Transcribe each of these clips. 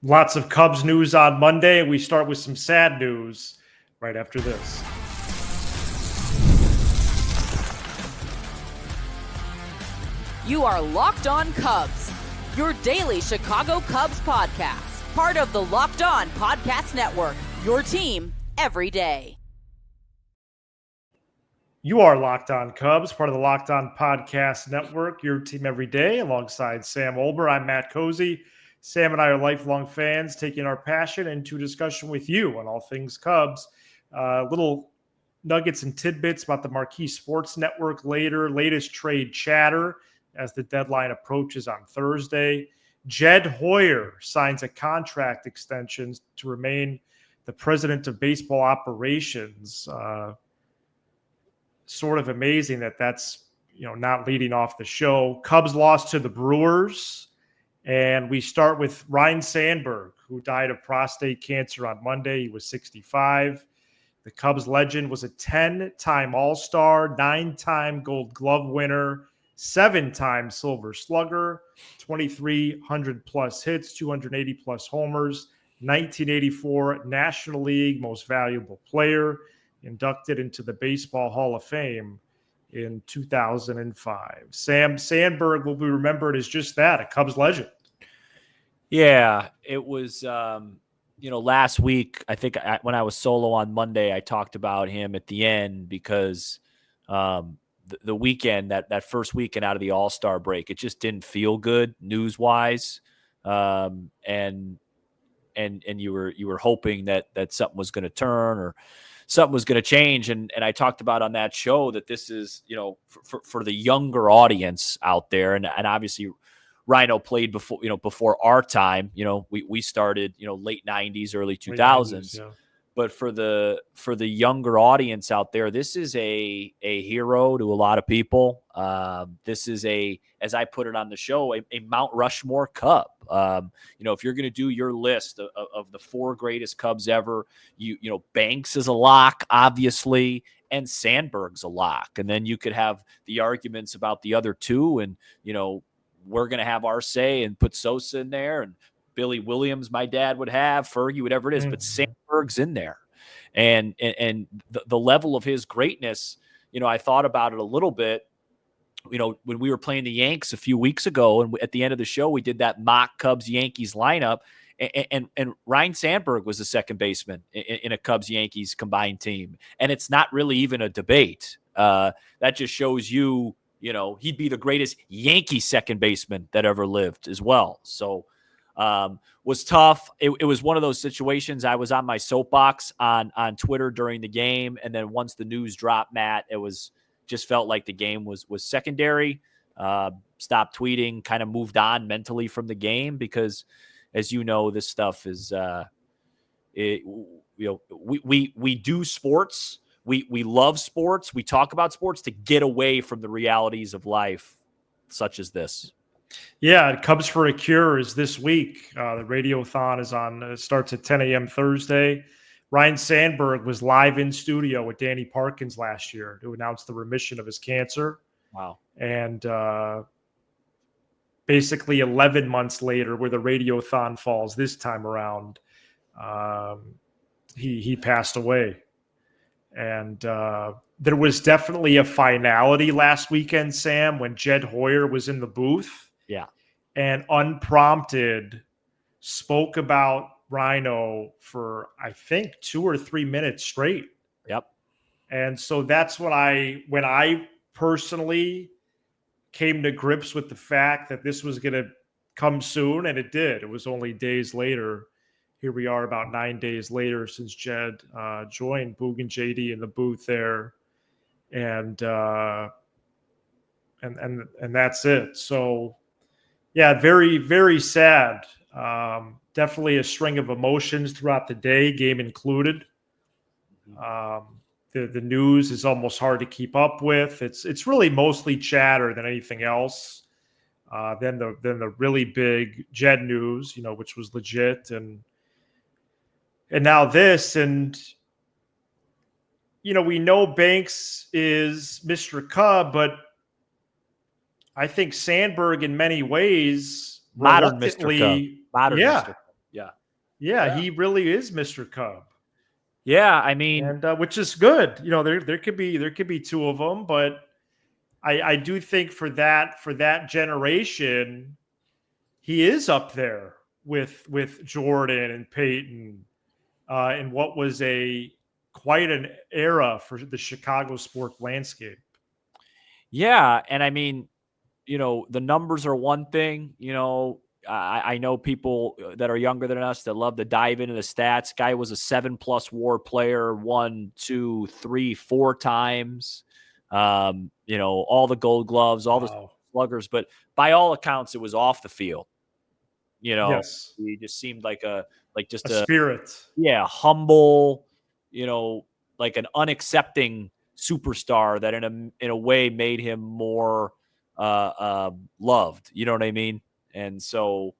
Lots of Cubs news on Monday. We start with some sad news right after this. You are Locked On Cubs, your daily Chicago Cubs podcast, part of the Locked On Podcast Network, your team every day. You are Locked On Cubs, part of the Locked On Podcast Network, your team every day, alongside Sam Olber. I'm Matt Cozy. Sam and I are lifelong fans, taking our passion into discussion with you on all things Cubs. Little nuggets and tidbits about the Marquee Sports Network later, latest trade chatter as the deadline approaches on Thursday. Jed Hoyer signs a contract extension to remain the president of baseball operations. Sort of amazing that's not leading off the show. Cubs lost to the Brewers. And we start with Ryne Sandberg, who died of prostate cancer on Monday. He was 65. The Cubs legend was a 10-time All-Star, 9-time Gold Glove winner, 7-time Silver Slugger, 2,300-plus hits, 280-plus homers, 1984 National League Most Valuable Player, inducted into the Baseball Hall of Fame in 2005. Sam Sandberg will be remembered as just that, a Cubs legend. Yeah, it was, last week, I think when I was solo on Monday, I talked about him at the end because the weekend, that first weekend out of the All-Star break, it just didn't feel good news-wise. And you were hoping that something was going to turn or something was going to change. And I talked about on that show that this is, for the younger audience out there. And obviously Rhino played before our time. We started, late 90s, early 2000s. Yeah. But for the younger audience out there, this is a hero to a lot of people. This is as I put it on the show, a Mount Rushmore Cub. If you're going to do your list of the 4 greatest Cubs ever, Banks is a lock, obviously, and Sandberg's a lock. And then you could have the arguments about the other 2, and we're going to have our say and put Sosa in there, and Billy Williams, my dad would have, Fergie, whatever it is, but Sandberg's in there. And the level of his greatness, I thought about it a little bit, when we were playing the Yanks a few weeks ago, and at the end of the show, we did that mock Cubs-Yankees lineup, and Ryne Sandberg was the second baseman in a Cubs-Yankees combined team. And it's not really even a debate. That just shows you, he'd be the greatest Yankee second baseman that ever lived as well. So was tough. It was one of those situations. I was on my soapbox on Twitter during the game. And then once the news dropped, Matt, just felt like the game was secondary. Stopped tweeting, kind of moved on mentally from the game because, as you know, this stuff is, we do sports. We love sports. We talk about sports to get away from the realities of life, such as this. Yeah, Cubs for a Cure is this week. The Radiothon is on. It starts at 10 a.m. Thursday. Ryne Sandberg was live in studio with Danny Parkins last year to announce the remission of his cancer. Wow. And basically 11 months later, where the Radiothon falls this time around, he passed away. And there was definitely a finality last weekend, Sam, when Jed Hoyer was in the booth. Yeah. And unprompted spoke about Rhino for, I think, 2 or 3 minutes straight. Yep. And so that's when I personally came to grips with the fact that this was going to come soon, and it did. It was only days later. Here we are about 9 days later since Jed joined Boog and JD in the booth there. And that's it. So, yeah, very, very sad. Definitely a string of emotions throughout the day, game included. The news is almost hard to keep up with. It's really mostly chatter than anything else. Then the really big Jed news, which was legit, and now this, and we know Banks is Mr. Cub, but I think Sandberg in many ways modern Mr. Cub. Modern Mr. Cub. Yeah. Yeah, he really is Mr. Cub. Yeah, I mean, And which is good. There could be two of them, but I do think for that generation, he is up there with Jordan and Peyton, in what was quite an era for the Chicago sport landscape. yeah, and I mean, the numbers are one thing. I know people that are younger than us that love to dive into the stats. Guy was a 7+ WAR player, 1, 2, 3, 4 times. All the Gold Gloves, all the sluggers, but by all accounts, it was off the field. Yes, He just seemed like a spirit. Yeah, humble. Like an unaccepting superstar that in a way made him more loved. You know what I mean? And so,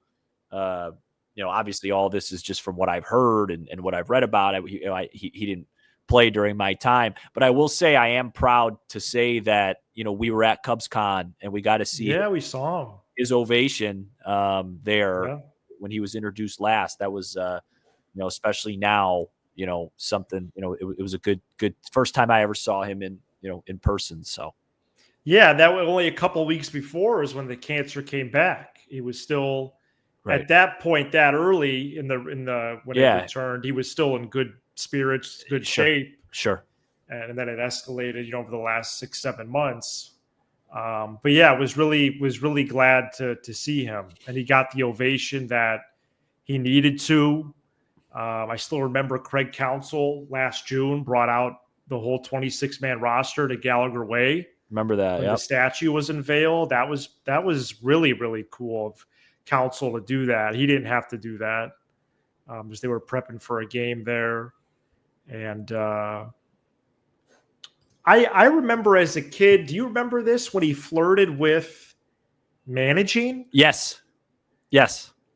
obviously, all this is just from what I've heard and what I've read about. He didn't play during my time, but I will say I am proud to say that we were at CubsCon and we got to see. Yeah, we saw him. His ovation there when he was introduced last. That was especially now. Something. It was a good first time I ever saw him in person. So. Yeah, that was only a couple of weeks before is when the cancer came back. He was still at that point, that early in the when it returned, he was still in good spirits, good shape. Sure. And then it escalated, over the last 6-7 months. But yeah, was really glad to see him, and he got the ovation that he needed to. I still remember Craig Counsell last June brought out the whole 26-man roster to Gallagher Way. Remember that? When the statue was unveiled. That was really, really cool of Counsell to do that. He didn't have to do that because they were prepping for a game there. And I remember as a kid, do you remember this, when he flirted with managing? Yes.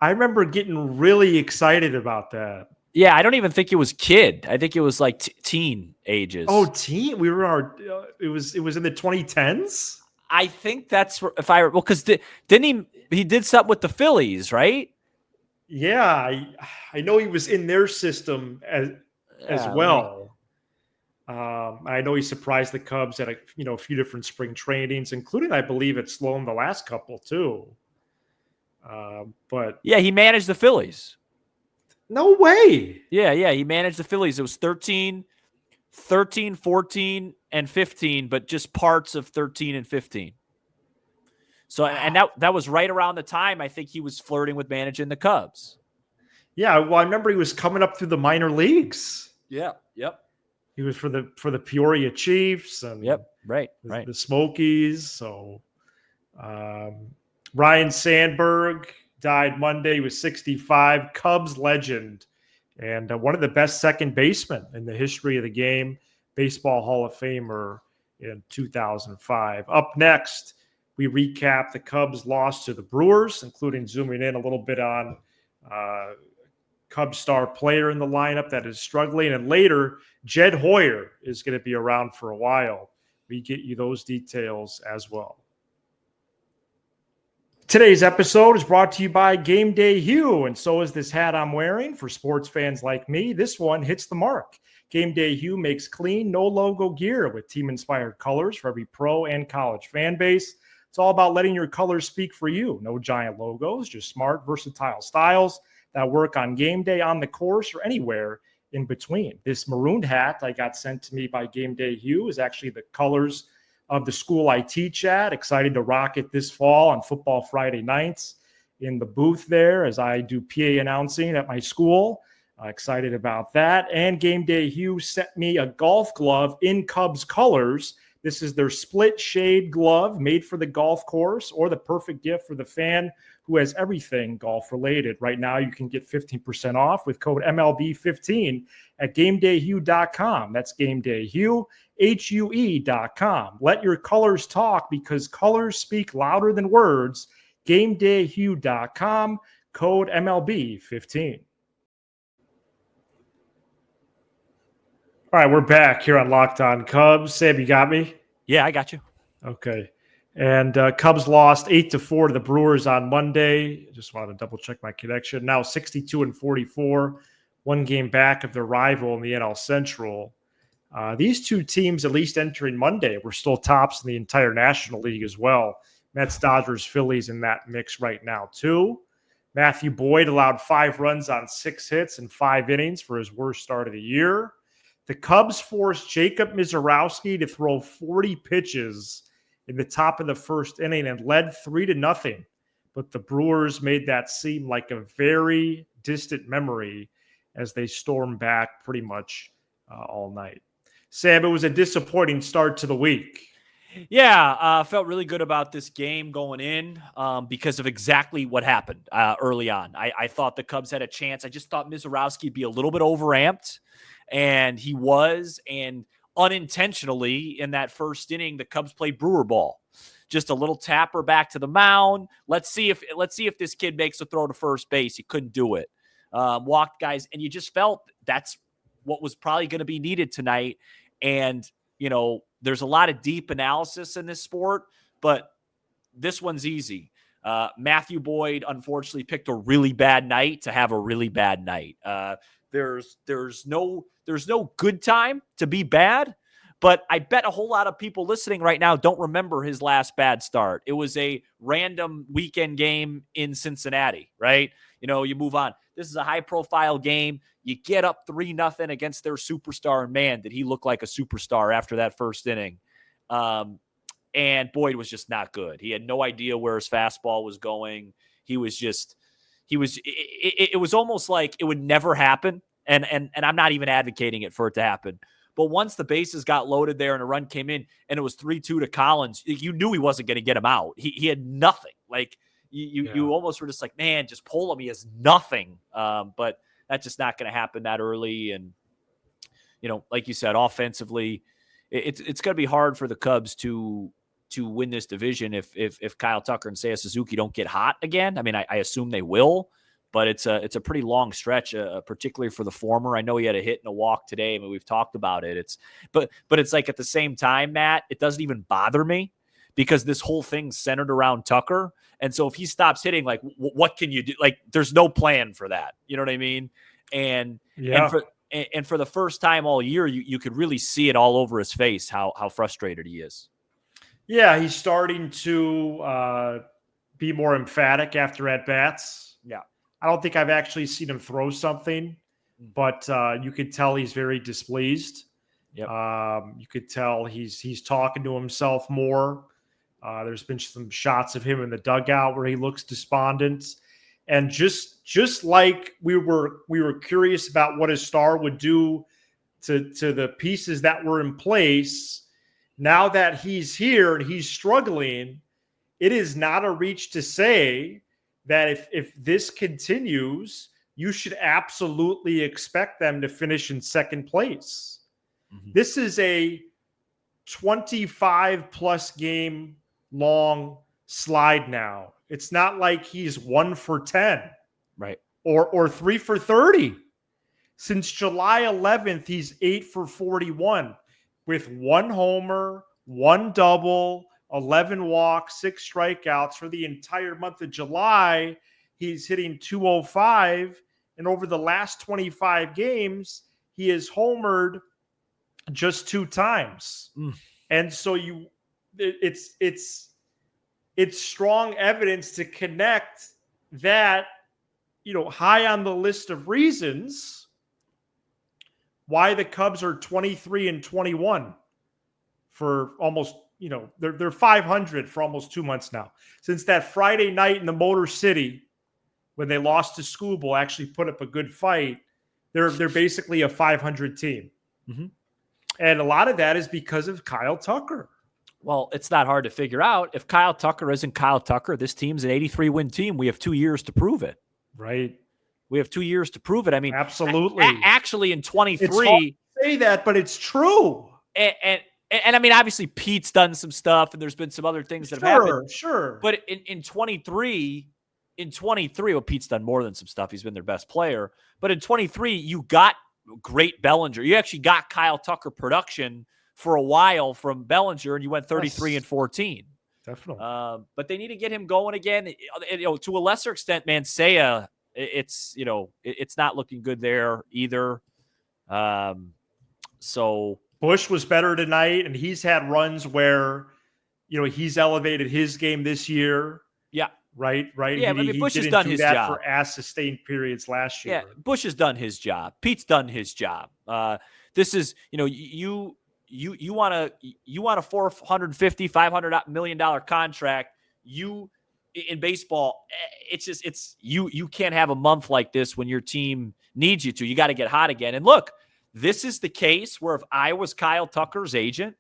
I remember getting really excited about that. Yeah, I don't even think it was kid. I think it was like teen ages. Oh, teen? We were it was in the 2010s? I think that's if I because didn't he did something with the Phillies, right? Yeah, I know he was in their system as well. I know he surprised the Cubs at a few different spring trainings, including, I believe, at Sloan the last couple too. But yeah, he managed the Phillies. No way. Yeah, he managed the Phillies. It was 13, 14, and 15, but just parts of 13 and 15. So, and that was right around the time I think he was flirting with managing the Cubs. Yeah, well, I remember he was coming up through the minor leagues. Yeah, yep. He was for the Peoria Chiefs and right. The Smokies. So, Ryne Sandberg died Monday. He was 65. Cubs legend and one of the best second basemen in the history of the game. Baseball Hall of Famer in 2005. Up next, we recap the Cubs' loss to the Brewers, including zooming in a little bit on Cubs star player in the lineup that is struggling. And later, Jed Hoyer is going to be around for a while. We get you those details as well. Today's episode is brought to you by Game Day Hugh, and so is this hat I'm wearing. For sports fans like me, this one hits the mark. Game Day Hugh makes clean, no-logo gear with team-inspired colors for every pro and college fan base. It's all about letting your colors speak for you. No giant logos, just smart, versatile styles that work on game day, on the course, or anywhere in between. This marooned hat I got sent to me by Game Day Hugh is actually the colors of the school I teach at. Excited to rock it this fall on Football Friday nights in the booth there as I do PA announcing at my school. Excited about that. And Game Day Hugh sent me a golf glove in Cubs colors. This is their split shade glove made for the golf course, or the perfect gift for the fan who has everything golf related. Right now, you can get 15% off with code MLB15 at GameDayHue.com. That's GameDayHue, HUE.com. Let your colors talk, because colors speak louder than words. GameDayHue.com, code MLB15. All right, we're back here on Locked On Cubs. Sam, you got me? Yeah, I got you. Okay. And Cubs lost 8-4 to the Brewers on Monday. Just wanted to double check my connection. Now 62-44, one game back of their rival in the NL Central. These two teams, at least entering Monday, were still tops in the entire National League as well. Mets, Dodgers, Phillies in that mix right now too. Matthew Boyd allowed 5 runs on 6 hits in 5 innings for his worst start of the year. The Cubs forced Jacob Mizorowski to throw 40 pitches in the top of the first inning and led 3-0. But the Brewers made that seem like a very distant memory as they stormed back pretty much all night. Sam, it was a disappointing start to the week. Yeah, felt really good about this game going in because of exactly what happened early on. I thought the Cubs had a chance. I just thought Mizorowski would be a little bit overamped, and he was. And unintentionally, in that first inning, the Cubs played Brewer ball. Just a little tapper back to the mound. Let's see if this kid makes a throw to first base. He couldn't do it. Walked guys, and you just felt that's what was probably going to be needed tonight. And there's a lot of deep analysis in this sport, but this one's easy. Matthew Boyd, unfortunately, picked a really bad night to have a really bad night. There's no good time to be bad, but I bet a whole lot of people listening right now don't remember his last bad start. It was a random weekend game in Cincinnati, right? You move on. This is a high-profile game. You get up 3-0 against their superstar, and man, did he look like a superstar after that first inning. And Boyd was just not good. He had no idea where his fastball was going. It was almost like it would never happen. And I'm not even advocating it for it to happen. But once the bases got loaded there and a run came in and it was 3-2 to Collins, you knew he wasn't going to get him out. He had nothing. Like you almost were just like, man, just pull him. He has nothing. But that's just not going to happen that early. And, like you said, offensively, it's going to be hard for the Cubs to win this division if Kyle Tucker and Seiya Suzuki don't get hot again. I mean, I assume they will, but it's a pretty long stretch, particularly for the former. I know he had a hit and a walk today. I mean, we've talked about it. But it's like at the same time, Matt, it doesn't even bother me because this whole thing's centered around Tucker. And so if he stops hitting, like, what can you do? Like, there's no plan for that. You know what I mean? And for the first time all year, you could really see it all over his face, how frustrated he is. Yeah, he's starting to be more emphatic after at-bats. Yeah. I don't think I've actually seen him throw something, but you could tell he's very displeased. Yep. You could tell he's talking to himself more. There's been some shots of him in the dugout where he looks despondent. And just like we were curious about what his star would do to the pieces that were in place, now that he's here and he's struggling, it is not a reach to say that if this continues, you should absolutely expect them to finish in second place. Mm-hmm. This is a 25-plus game long slide now. It's not like he's 1 for 10, right? Or 3 for 30. Since July 11th, he's 8 for 41 with 1 homer, 1 double, 11 walks, 6 strikeouts. For the entire month of July, he's hitting .205, and over the last 25 games, he has homered just 2 times. And so it's strong evidence to connect that, high on the list of reasons why the Cubs are 23-21 for almost, they're 500 for almost 2 months now. Since that Friday night in the Motor City when they lost to Skubal, actually put up a good fight, they're basically a 500 team. Mm-hmm. And a lot of that is because of Kyle Tucker. Well, it's not hard to figure out. If Kyle Tucker isn't Kyle Tucker, this team's an 83-win team. We have 2 years to prove it. Right. We have 2 years to prove it. I mean, absolutely. Actually, in 23, it's hard to say that, but it's true. And I mean, obviously, Pete's done some stuff, and there's been some other things that have happened. Sure. But in 23, well, Pete's done more than some stuff. He's been their best player. But in 23, you got great Bellinger. You actually got Kyle Tucker production for a while from Bellinger, and you went 33-14. Definitely. But they need to get him going again. To a lesser extent, Mansea, it's not looking good there either. So Bush was better tonight, and he's had runs where, he's elevated his game this year. Yeah. Right. Yeah, Bush has done his job for as sustained periods last year. Yeah, Bush has done his job. Pete's done his job. This is, you want a $450, $500 million contract. You in baseball, you can't have a month like this when your team needs you to. You got to get hot again. And look, this is the case where if I was Kyle Tucker's agent,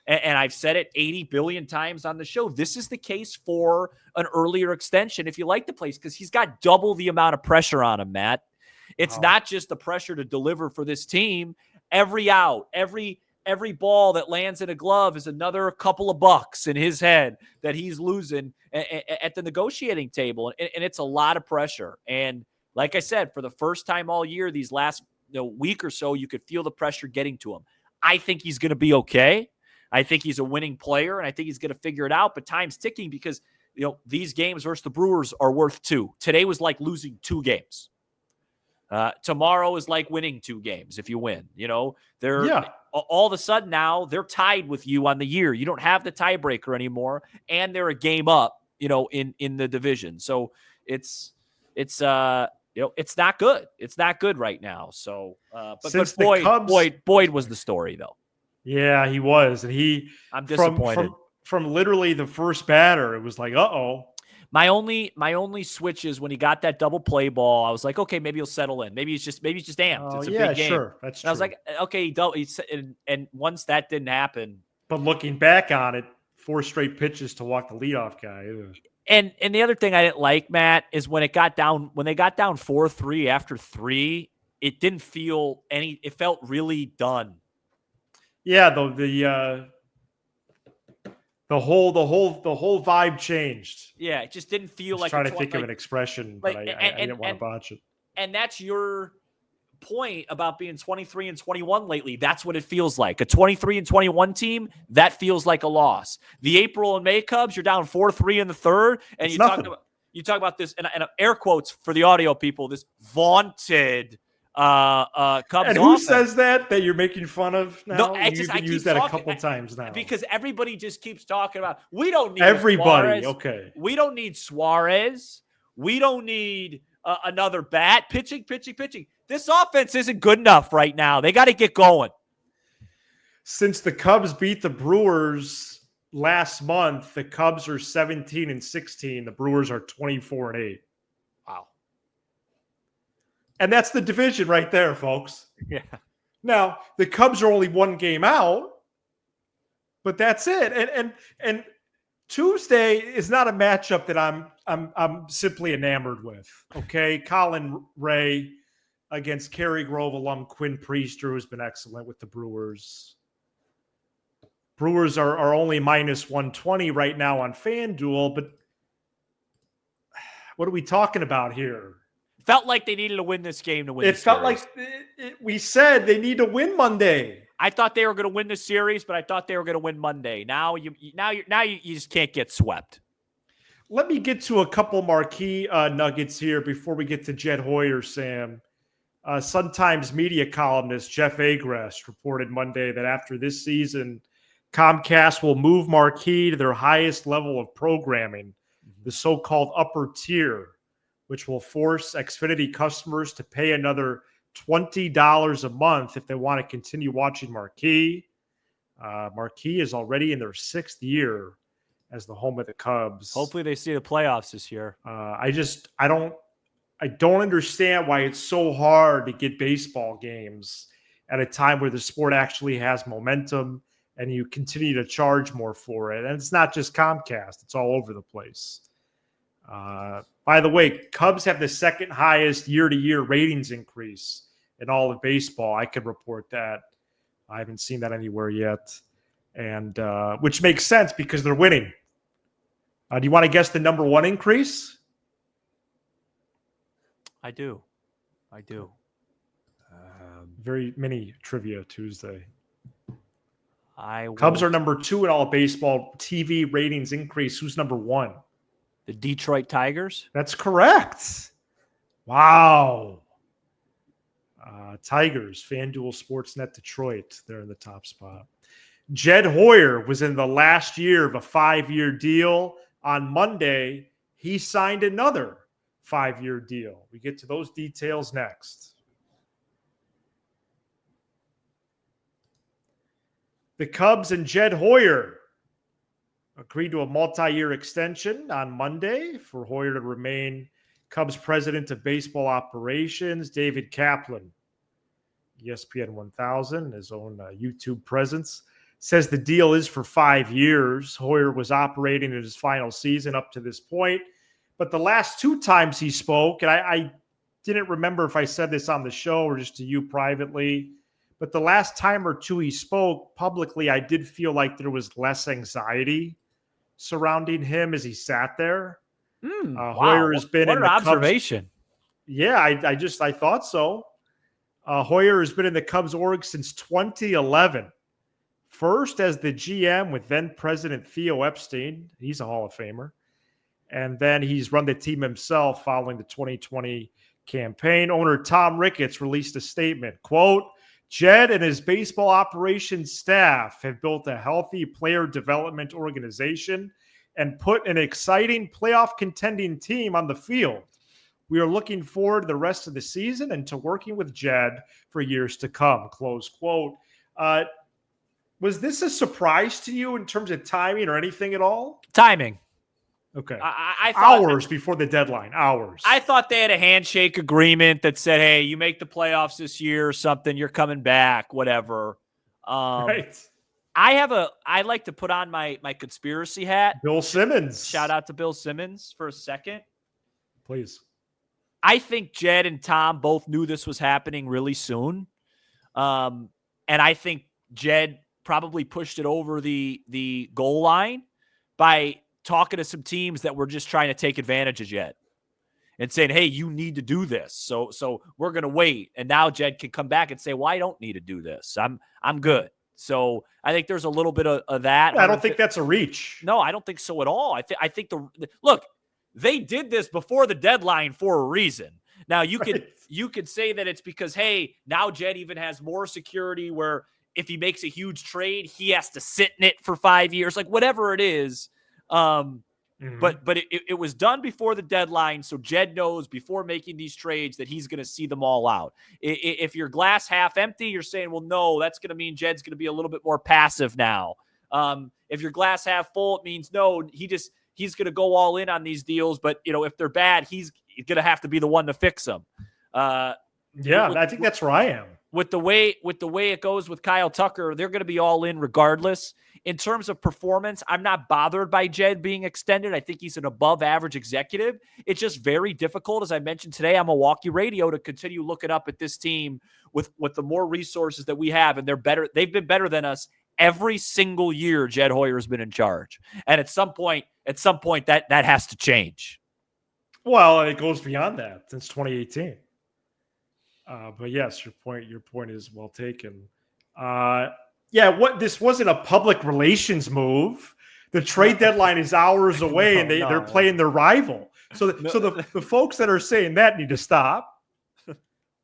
and I've said it 80 billion times on the show, this is the case for an earlier extension if you like the place, because he's got double the amount of pressure on him, Matt. It's not just the pressure to deliver for this team. Every out, every ball that lands in a glove is another couple of bucks in his head that he's losing at the negotiating table. And it's a lot of pressure. And like I said, for the first time all year, these last week or so, you could feel the pressure getting to him. I think he's going to be okay. I think he's a winning player, and I think he's going to figure it out. But time's ticking because, these games versus the Brewers are worth 2. Today was like losing 2 games. Tomorrow is like winning 2 games if you win. They're all of a sudden now they're tied with you on the year. You don't have the tiebreaker anymore, and they're a game up, in the division. So it's not good. It's not good right now. So, but Boyd was the story though. Yeah, he was, and I'm disappointed. From literally the first batter, it was like, uh-oh. My only switch is when he got that double play ball. I was like, okay, maybe he'll settle in. Maybe he's just amped. It's a big game. Sure, that's true. I was like, okay, and once that didn't happen. But looking back on it, 4 straight pitches to walk the leadoff guy. And the other thing I didn't like, Matt, is when they got down 4-3 after 3, it didn't feel it felt really done. Yeah, the whole vibe changed. Yeah, it just didn't feel like. Trying to think of an expression, but I didn't want to botch it. And that's your point about being 23 and 21 lately. That's what it feels like. A 23 and 21 team, that feels like a loss. The April and May Cubs, you're down 4-3 in the third, and you talk about this, and air quotes for the audio people, this vaunted Cubs. And who says that you're making fun of now? No, I used that a couple times now. Because everybody just keeps talking about, we don't need everybody. Suarez. Okay. We don't need Suarez. We don't need another bat. Pitching. This offense isn't good enough right now. They got to get going. Since the Cubs beat the Brewers last month, the Cubs are 17-16. The Brewers are 24-8. Wow. And that's the division right there, folks. Yeah. Now, the Cubs are only 1 game out, but that's it. And Tuesday is not a matchup that I'm simply enamored with. Okay, Colin Ray against Cary Grove alum Quinn Priester, who's been excellent with the Brewers. Brewers are only minus 120 right now on FanDuel, but what are we talking about here? Felt like they needed to win this game to win. It felt like we said they need to win Monday. I thought they were going to win the series, but I thought they were going to win Monday. Now you just can't get swept. Let me get to a couple marquee nuggets here before we get to Jed Hoyer, Sam. Sun-Times media columnist Jeff Agrest reported Monday that after this season, Comcast will move Marquee to their highest level of programming, the so-called upper tier, which will force Xfinity customers to pay another $20 a month if they want to continue watching Marquee. Marquee is already in their 6th year as the home of the Cubs. Hopefully they see the playoffs this year. I don't understand why it's so hard to get baseball games at a time where the sport actually has momentum and you continue to charge more for it. And it's not just Comcast. It's all over the place. By the way, Cubs have the 2nd highest year-to-year ratings increase in all of baseball. I could report that. I haven't seen that anywhere yet. And which makes sense because they're winning. Do you want to guess the number 1 increase? I do. Very mini trivia Tuesday. Cubs are number 2 in all baseball TV ratings increase. Who's number 1? The Detroit Tigers. That's correct. Wow. Tigers, FanDuel Sportsnet Detroit. They're in the top spot. Jed Hoyer was in the last year of a 5-year deal. On Monday, he signed another 5-year deal. We get to those details next. The Cubs and Jed Hoyer agreed to a multi-year extension on Monday for Hoyer to remain Cubs president of baseball operations. David Kaplan, ESPN 1000, his own YouTube presence, says the deal is for 5 years. Hoyer was operating in his final season up to this point, but the last 2 times he spoke, and I didn't remember if I said this on the show or just to you privately, but the last time or 2 he spoke publicly, I did feel like there was less anxiety surrounding him as he sat there. Wow. Hoyer has been what in an the observation. Cubs. Yeah, I thought so. Hoyer has been in the Cubs org since 2011. First as the GM with then President Theo Epstein. He's a Hall of Famer. And then he's run the team himself following the 2020 campaign. Owner Tom Ricketts released a statement, quote, Jed and his baseball operations staff have built a healthy player development organization and put an exciting playoff contending team on the field. We are looking forward to the rest of the season and to working with Jed for years to come, close quote. Was this a surprise to you in terms of timing or anything at all? Timing. Okay. I thought hours before the deadline. Hours. I thought they had a handshake agreement that said, hey, you make the playoffs this year or something, you're coming back, whatever. Right. I like to put on my conspiracy hat. Bill Simmons. Shout out to Bill Simmons for a second. Please. I think Jed and Tom both knew this was happening really soon. And I think Jed probably pushed it over the goal line by talking to some teams that were just trying to take advantage of Jed and saying, hey, you need to do this. So we're going to wait. And now Jed can come back and say, well, I don't need to do this. I'm good. So I think there's a little bit of that. Yeah, I don't think that's a reach. No, I don't think so at all. I think look, they did this before the deadline for a reason. Now you could say that it's because, hey, now Jed even has more security where if he makes a huge trade, he has to sit in it for 5 years, like whatever it is. But it was done before the deadline, so Jed knows before making these trades that he's going to see them all out. If you're glass half empty, you're saying, well, no, that's going to mean Jed's going to be a little bit more passive now. If you're glass half full, it means no, he's going to go all in on these deals, but if they're bad, he's going to have to be the one to fix them. I think that's where I am. With the way it goes with Kyle Tucker, they're going to be all in regardless. In terms of performance, I'm not bothered by Jed being extended. I think he's an above average executive. It's just very difficult, as I mentioned today on Milwaukee radio, to continue looking up at this team with the more resources that we have, and they're better. They've been better than us every single year Jed Hoyer has been in charge. And at some point that has to change. Well, it goes beyond that since 2018. But yes, your point is well taken. This wasn't a public relations move. The trade deadline is hours away, and they're playing their rival. So the folks that are saying that need to stop.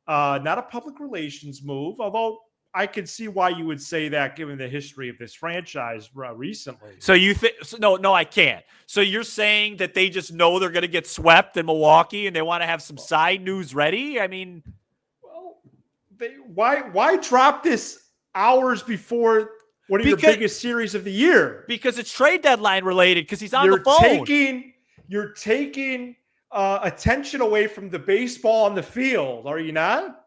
Not a public relations move, although I could see why you would say that given the history of this franchise recently. So you think no, I can't. So you're saying that they just know they're going to get swept in Milwaukee and they want to have some side news ready? I mean, why drop this hours before one of your biggest series of the year? Because it's trade deadline related, because he's on the phone. You're taking attention away from the baseball on the field, are you not?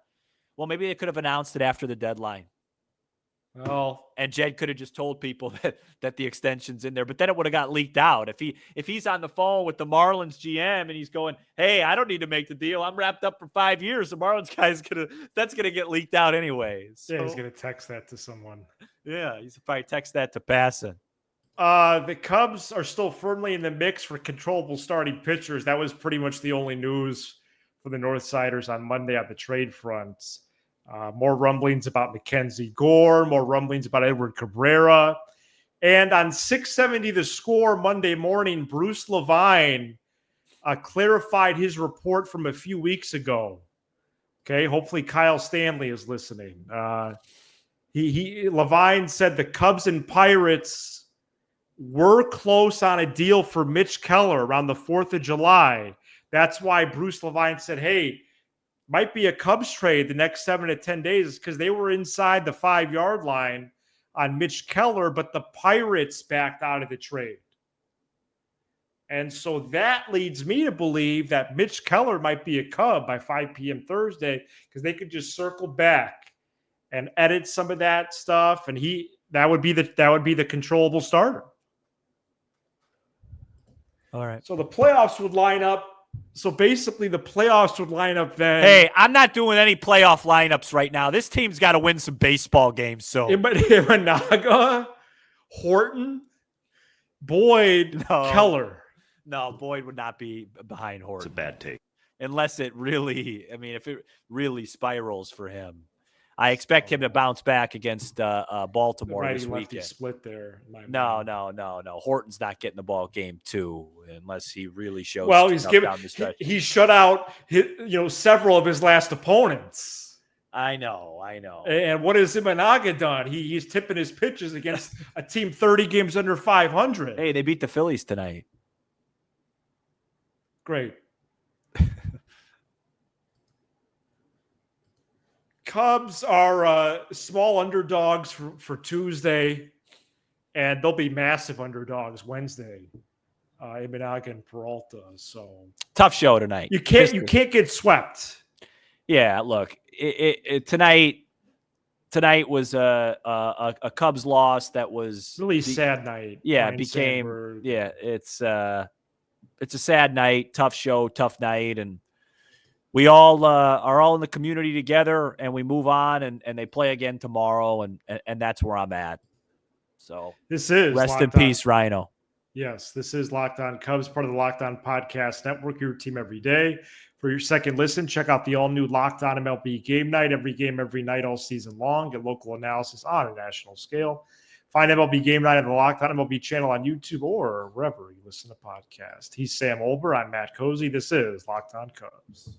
Well, maybe they could have announced it after the deadline. Well, and Jed could have just told people that the extension's in there, but then it would have got leaked out. If he's on the phone with the Marlins GM and he's going, "Hey, I don't need to make the deal. I'm wrapped up for 5 years." The Marlins guy's that's gonna get leaked out anyways. Yeah, he's gonna text that to someone. Yeah, he's probably text that to Passan. The Cubs are still firmly in the mix for controllable starting pitchers. That was pretty much the only news for the Northsiders on Monday on the trade front. More rumblings about Mackenzie Gore, more rumblings about Edward Cabrera. And on 670 The Score Monday morning, Bruce Levine clarified his report from a few weeks ago. Okay, hopefully Kyle Stanley is listening. Levine said the Cubs and Pirates were close on a deal for Mitch Keller around the 4th of July. That's why Bruce Levine said, hey, might be a Cubs trade the next 7 to 10 days, because they were inside the 5-yard line on Mitch Keller, but the Pirates backed out of the trade. And so that leads me to believe that Mitch Keller might be a Cub by 5 p.m. Thursday, because they could just circle back and edit some of that stuff, and that would be the controllable starter. All right. So the playoffs would line up. So basically, the playoffs would line up then. Hey, I'm not doing any playoff lineups right now. This team's got to win some baseball games. So Imanaga, Horton, Boyd, Keller. No, Boyd would not be behind Horton. It's a bad take. Unless it really, if it really spirals for him. I expect him to bounce back against Baltimore this weekend. Split there. No. Horton's not getting the ball game 2 unless he really shows. Well, he's shut out several of his last opponents. I know. And what has Imanaga done? He's tipping his pitches against a team 30 games under 500. Hey, they beat the Phillies tonight. Great. Cubs are small underdogs for Tuesday, and they'll be massive underdogs Wednesday. Imanaga and Peralta. So tough show tonight. You can't get swept. Yeah, look, tonight was a Cubs loss that was really sad night. Yeah, Ryne Sandberg. It's a sad night, tough show, tough night, and we all are all in the community together, and we move on, and they play again tomorrow, and that's where I'm at. So this is rest in peace, Rhino. Yes, this is Locked On Cubs, part of the Locked On Podcast Network, your team every day. For your second listen, check out the all-new Locked On MLB Game Night, every game, every night, all season long. Get local analysis on a national scale. Find MLB Game Night on the Locked On MLB channel on YouTube or wherever you listen to podcasts. He's Sam Olber. I'm Matt Cozy. This is Locked On Cubs.